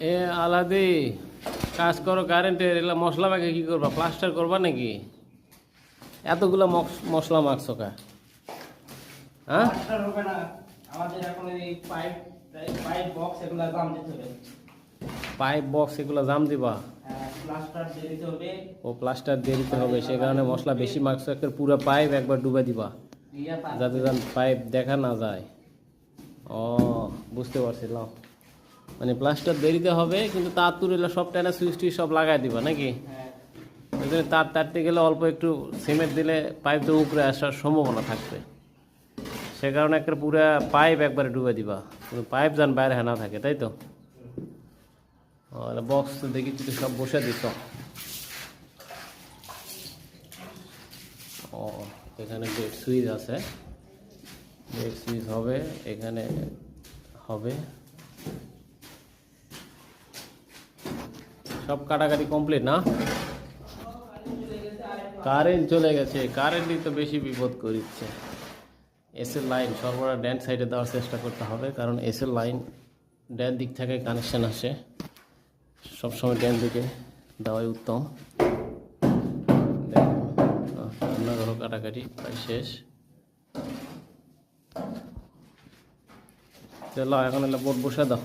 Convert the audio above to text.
এ আলাদি, কাজ করো কারেন্টের, এগুলা মশলা মাখে কি করবা? প্লাস্টার করবা নাকি? এতগুলা মশলা মাখছো কা? হ্যাঁ, প্লাস্টার হবে না। আমাদের এখন এই পাইপ পাইপ বক্স এগুলা দাম দিতে হবে। পাইপ বক্স এগুলা জাম দিবা? প্লাস্টার দিয়ে দিতে হবে। ও প্লাস্টার দিয়ে দিতে হবে, সে কারণে মশলা বেশি মাখছো। একটা পুরো পাইপ একবার ডুবে দিবা, যাতে যেন পাইপ দেখা না যায়। ও, বুঝতে পারছিলাম। মানে প্লাস্টার দেরিতে হবে, কিন্তু তার তুলে সব টানা সুইচ টুইচ সব লাগাই দিবা নাকি? ওই জন্য তার তারতে গেলে অল্প একটু সিমেন্ট দিলে পাইপ তো উপরে আসার সম্ভাবনা থাকবে। সে কারণে একটা পুরো পাইপ একবারে ডুবে দিবা, কিন্তু পাইপ যেন বাইরে না থাকে, তাই তো? বক্স তো দেখি তুই সব বসে দিত। ও, এখানে বেড সুইচ আছে, বেড সুইচ হবে এখানে, হবে। সব কাটাকাটি কমপ্লিট না? কারেন্ট চলে গেছে, কারেন্টই তো বেশি বিপদ করিচ্ছে। এসের লাইন সর্বদা ড্যান সাইডে দেওয়ার চেষ্টা করতে হবে, কারণ এসের লাইন ড্যান দিক থেকে কানেকশান আসে। সবসময় ড্যান দিকে দেওয়াই উত্তম। রান্নাঘরও কাটাকাটি প্রায় শেষ। চলো এখন এলে বোর্ড বসে দাও।